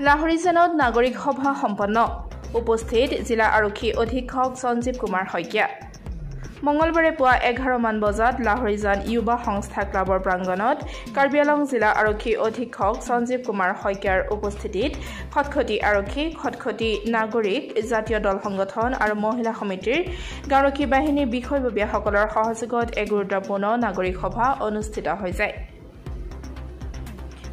লাহৰীজানত নাগৰিক সভা সম্পন্ন উপস্থিত জিলা আৰক্ষী অধীক্ষক সঞ্জীৱ কুমাৰ শইকীয়া মঙ্গলবাৰে পুৱা 11 মান বজাত লাহৰীজান যুৱা সংস্থা ক্লাবৰ প্ৰাংগণত কাৰ্বি আংলং জিলা আৰক্ষী অধীক্ষক সঞ্জীৱ কুমাৰ শইকীয়াৰ উপস্থিতিত খটখটি আৰক্ষী খটখটি নাগৰিক জাতীয় দল সংগঠন আৰু মহিলা সমিতিৰ গাৰক্ষী বাহিনীৰ বিষয়ববীয়াসকলৰ সহযোগত এক গুৰুত্বপূৰ্ণ নাগৰিক সভা অনুষ্ঠিত হৈ যায়।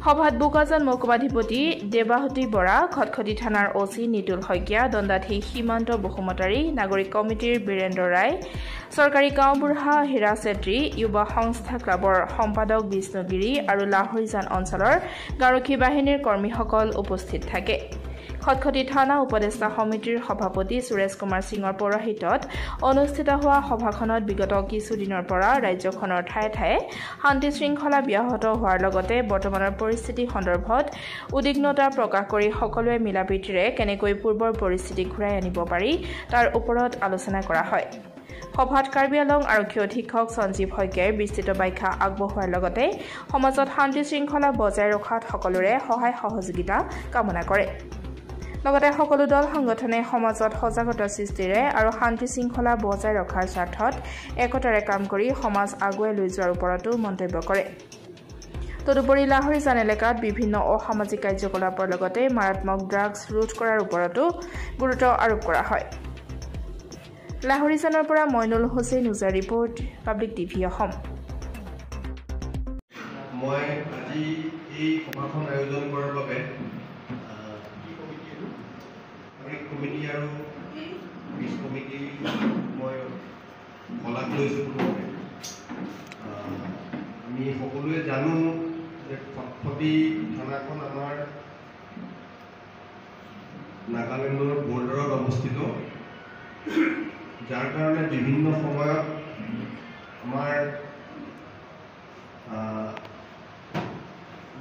সভাত বোকাজান মহকুমাধিপতি দেৱাহতী বৰা খটখটি থানাৰ অচি নিতুল শইকীয়া দণ্ডাধীশ সীমান্ত বসুমতাৰী নাগৰিক কমিটিৰ বীৰেন্দ্ৰ ৰায় চৰকাৰী গাঁওবুঢ়া হীৰা চেত্ৰী যুৱা সংস্থা ক্লাবৰ সম্পাদক বিষ্ণুগিৰি আৰু লাহৰীজান অঞ্চলৰ গাৰক্ষী বাহিনীৰ কৰ্মীসকল উপস্থিত থাকে। খটখটি থানা উপদেষ্টা সমিতিৰ সভাপতি সুৰেশ কুমাৰ সিঙৰ পৌৰোহিত্যত অনুষ্ঠিত হোৱা সভাখনত বিগত কিছুদিনৰ পৰা ৰাজ্যখনৰ ঠায়ে ঠায়ে শান্তি শৃংখলা ব্যাহত হোৱাৰ লগতে বৰ্তমানৰ পৰিস্থিতি সন্দৰ্ভত উদ্বিগ্নতা প্ৰকাশ কৰি সকলোৱে মিলাপ্ৰীতিৰে কেনেকৈ পূৰ্বৰ পৰিস্থিতি ঘূৰাই আনিব পাৰি তাৰ ওপৰত আলোচনা কৰা হয়। সভাত কাৰ্বি আংলং আৰক্ষী অধীক্ষক সঞ্জীৱ শইকীয়াই বিস্তৃত ব্যাখ্যা আগবঢ়োৱাৰ লগতে সমাজত শান্তি শৃংখলা বজাই ৰখাত সকলোৰে সহায় সহযোগিতা কামনা কৰে। লগতে সকলো দল সংগঠনে সমাজত সজাগতা সৃষ্টিৰে আৰু শান্তি শৃংখলা বজাই ৰখাৰ স্বাৰ্থত একতাৰে কাম কৰি সমাজ আগুৱাই লৈ যোৱাৰ ওপৰতো মন্তব্য কৰে। তদুপৰি লাহৰীজান এলেকাত বিভিন্ন অসামাজিক কাৰ্যকলাপৰ লগতে মাৰাত্মক ড্ৰাগছ ৰোধ কৰাৰ ওপৰতো গুৰুত্ব আৰোপ কৰা হয়। লাহৰীজানৰ পৰা মইনুল হুছেইন উজাৰ ৰিপৰ্ট পাব্লিক টিভি অসম। মই আজি এই সভাখন আয়োজন কৰাৰ বাবে কমিটি আৰু পিছ কমিটি মই শলাগ লৈছোঁ। আমি সকলোৱে জানো যে খটখটি থানাখন আমাৰ নাগালেণ্ডৰ বৰ্ডাৰত অৱস্থিত, যাৰ কাৰণে বিভিন্ন সময়ত আমাৰ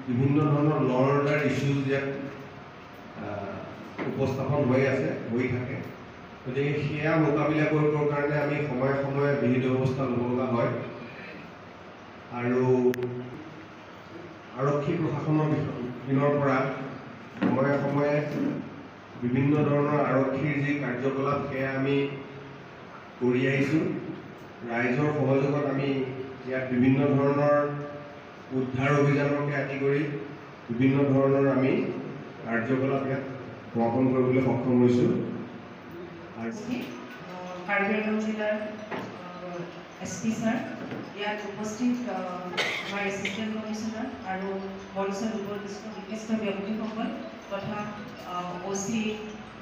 বিভিন্ন ধৰণৰ ল অৰ্ডাৰ ইছ্যুজ ইয়াত উপস্থাপন হৈ থাকে। গতিকে সেয়া মোকাবিলা কৰিবৰ কাৰণে আমি সময়ে সময়ে বিহিত ব্যৱস্থা ল'ব লগা হয় আৰু আৰক্ষী প্ৰশাসনৰ পিনৰ পৰা সময়ে সময়ে বিভিন্ন ধৰণৰ আৰক্ষীৰ যি কাৰ্যকলাপ সেয়া আমি কৰি আহিছোঁ। ৰাইজৰ সহযোগত আমি ইয়াত বিভিন্ন ধৰণৰ উদ্ধাৰ অভিযানকে আদি কৰি বিভিন্ন ধৰণৰ আমি কাৰ্যকলাপ ইয়াত সমাপন কৰিবলৈ সক্ষম হৈছোঁ। কাৰ্বি আংলং জিলাৰ SP ছাৰ ইয়াত উপস্থিত আমাৰ এছিষ্টেণ্ট কমিশ্যনাৰ আৰু মঞ্চত উপস্থিত বিশিষ্ট ব্যক্তিসকল তথা OC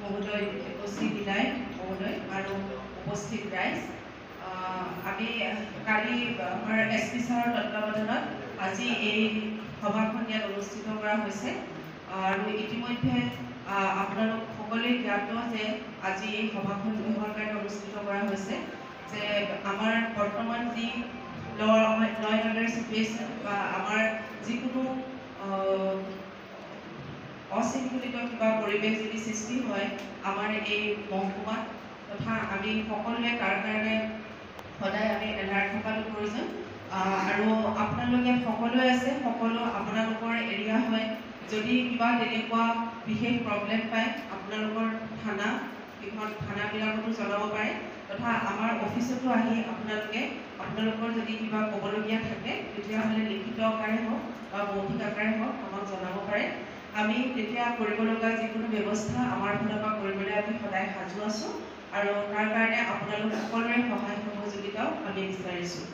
মহোদয়, OC বিনায়ক মহোদয় আৰু উপস্থিত ৰাইজ, আমি কালি আমাৰ SP ছাৰৰ তত্বাৱধানত আজি এই সভাখন ইয়াত অনুষ্ঠিত কৰা হৈছে আৰু ইতিমধ্যে আপোনালোক সকলোৱে জ্ঞাত যে আজি এই সভাখন কিহৰ কাৰণে অনুষ্ঠিত কৰা হৈছে, যে আমাৰ বৰ্তমান যি ল এণ্ড অৰ্ডাৰ চিটুৱেশ্যন বা আমাৰ যিকোনো অশৃংখলিত কিবা পৰিৱেশ যদি সৃষ্টি হয় আমাৰ এই মহকুমাত, তথা আমি সকলোৱে তাৰ কাৰণে সদায় আমি এলাৰ্ট থকাটো প্ৰয়োজন। আৰু আপোনালোকে সকলোৱে আছে, সকলো আপোনালোকৰ এৰিয়া হয়, যদি কিবা তেনেকুৱা বিশেষ প্ৰব্লেম পায় আপোনালোকৰ থানাবিলাকতো জনাব পাৰে, তথা আমাৰ অফিচতো আহি আপোনালোকৰ যদি কিবা ক'বলগীয়া থাকে তেতিয়াহ'লে লিখিত আকাৰে হওক বা মৌখিক আকাৰে হওক আমাক জনাব পাৰে। আমি তেতিয়া কৰিব লগা যিকোনো ব্যৱস্থা আমাৰ ফালৰ পৰা কৰিবলৈ আমি সদায় সাজু আছোঁ আৰু তাৰ কাৰণে আপোনালোক সকলোৰে সহায় সহযোগিতাও আমি বিচাৰিছোঁ।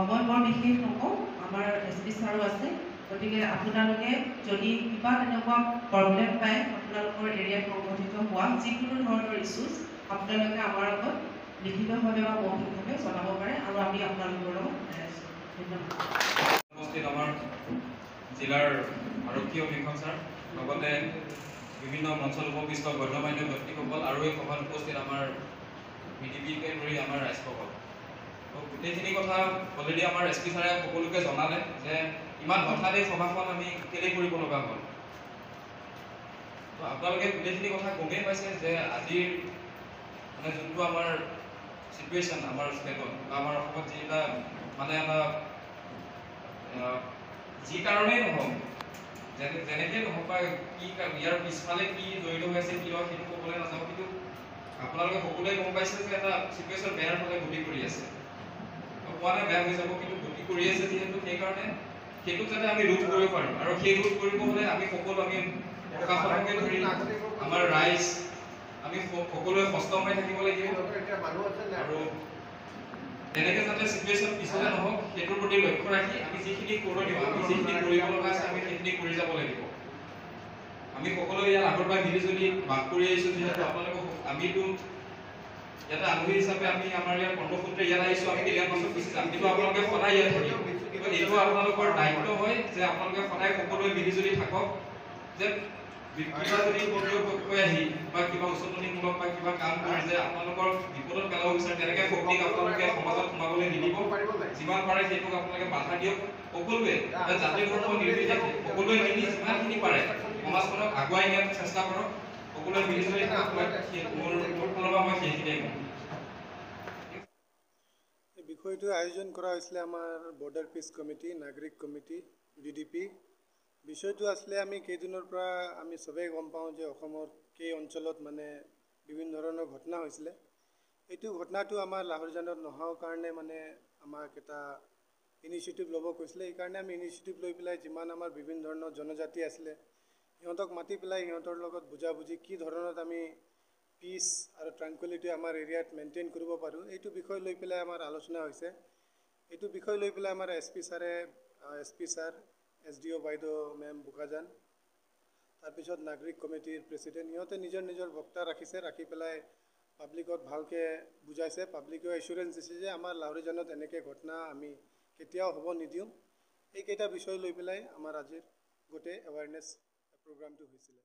মই বৰ বিশেষ নকওঁ, আমাৰ SP ছাৰো আছে, গতিকে আপোনালোকে যদি কিবা তেনেকুৱা প্ৰব্লেম পায় আপোনালোকৰ এৰিয়াত সংঘটিত হোৱা যিকোনো ধৰণৰ ইছ্যুজ আপোনালোকে আমাৰ আগত লিখিতভাৱে বা মৌখিকভাৱে জনাব পাৰে আৰু আমি আপোনালোকৰ লগত আছোঁ। ধন্যবাদ। উপস্থিত আমাৰ জিলাৰ আৰক্ষী অধীক্ষক ছাৰ, লগতে বিভিন্ন মঞ্চত উপবিষ্ট গণ্যমান্য ব্যক্তিসকল আৰু এই সভাত উপস্থিত আমাৰ VDPকে ধৰি আমাৰ ৰাইজসকল, গোটেইখিনি কথা অলৰেডি আমাৰ SP ছাৰে সকলোকে জনালে যে ইমান হঠাৎ এই সভাখন আমি কেলৈ কৰিব লগা হ'ল। তো আপোনালোকে গোটেইখিনি কথা গমেই পাইছে যে আজিৰ মানে যোনটো আমাৰ চিটুৱেশ্যন আমাৰ ষ্টেটত বা আমাৰ অসমত যিটা মানে এটা যি কাৰণেই নহওক যেনেকৈ নহওক বা কি ইয়াৰ পিছফালে কি জড়িত হৈ আছে কি হয় সেইটো ক'বলৈ নাযাওঁ, কিন্তু আপোনালোকে সকলোৱে গম পাইছে যে এটা চিটুৱেশ্যন বেয়াৰ ফালে গতি কৰি আছে। কোৱা নাই বেয়া হৈ যাব, কিন্তু গতি কৰি আছে যিহেতু সেইকাৰণে সেইটোক যাতে আমি ৰোধ কৰিব পাৰোঁ, আৰু সেই ৰোধ কৰিব হ'লে আমি সকলো প্ৰশাসনকে ধৰি আমাৰ ৰাইজ আমি সকলোৱে সষ্টম হৈ থাকিব লাগিব, আৰু তেনেকৈ যাতে চিটুৱেশ্যন পিছলৈ নহওক সেইটোৰ প্ৰতি লক্ষ্য ৰাখি আমি যিখিনি কৰোঁ আমি যিখিনি কৰিব লগা আছে আমি সেইখিনি কৰি যাব লাগিব। আমি সকলোৱে ইয়াত আগৰ পৰাই মিলিজুলি বাস কৰি আহিছোঁ, যিহেতু আপোনালোকক আমিতো ইয়াতে আলহী হিচাপে আমি আমাৰ ইয়াত কৰ্মসূত্ৰে ইয়াত আহিছোঁ, আমি কেইদিন পাছত গুচি যাম, কিন্তু আপোনালোকে সদায় ইয়াত থাকিব। কিন্তু এইটো আপোনালোকৰ দায়িত্ব হয় যে আপোনালোকে সদায় সকলোৱে মিলিজুলি থাকক, যে কিবা যদি কৰ্তৃপক্ষই আহি বা কিবা উচতনিমূলক বা কিবা কাম কৰে যে আপোনালোকৰ বিপদত পেলাব বিচাৰে, তেনেকৈ শক্তিক আপোনালোকে সমাজত সোমাবলৈ নিদিব, যিমান পাৰে সেইটোক আপোনালোকে বাধা দিয়ক। সকলোৱে জাতি ধৰ্ম নিৰ্বিশেষে সকলোৱে মিলি যিমানখিনি পাৰে সমাজখনক আগুৱাই নিয়াৰ চেষ্টা কৰক, সকলোৱে মিলিজুলি মোৰ ফালৰ পৰা মই সেইখিনিয়ে কম। এই বিষয়টো আয়োজন কৰা হৈছিলে আমাৰ বৰ্ডাৰ পিছ কমিটি, নাগৰিক কমিটি, DDP। বিষয়টো আছিলে আমি কেইদিনৰ পৰা আমি চবেই গম পাওঁ যে অসমৰ কেই অঞ্চলত মানে বিভিন্ন ধৰণৰ ঘটনা হৈছিলে। এইটো ঘটনাটো আমাৰ লাহৰীজানত নোহোৱাৰ কাৰণে মানে আমাক এটা ইনিচিয়েটিভ ল'ব কৈছিলে। সেইকাৰণে আমি ইনিচিয়েটিভ লৈ পেলাই যিমান আমাৰ বিভিন্ন ধৰণৰ জনজাতি আছিলে সিহঁতক মাতি পেলাই সিহঁতৰ লগত বুজাবুজি কি ধৰণত আমি পিচ আৰু ট্ৰাংকুইলিটি আমাৰ এৰিয়াত মেইনটেইন কৰিব পাৰোঁ, এইটো বিষয় লৈ পেলাই আমাৰ আলোচনা হৈছে। এইটো বিষয় লৈ পেলাই আমাৰ SP ছাৰ, SDO বাইদেউ মেম বোকাজান, তাৰপিছত নাগৰিক কমিটিৰ প্ৰেচিডেণ্ট, সিহঁতে নিজৰ বক্তা ৰাখিছে, ৰাখি পেলাই পাব্লিকত ভালকৈ বুজাইছে। পাব্লিকেও এচুৰেঞ্চ দিছে যে আমাৰ লাহৰীজানত এনেকৈ ঘটনা আমি কেতিয়াও হ'ব নিদিওঁ। এইকেইটা বিষয় লৈ পেলাই আমাৰ আজিৰ গোটেই এৱাৰনেছ প্ৰগ্ৰামটো হৈছিলে।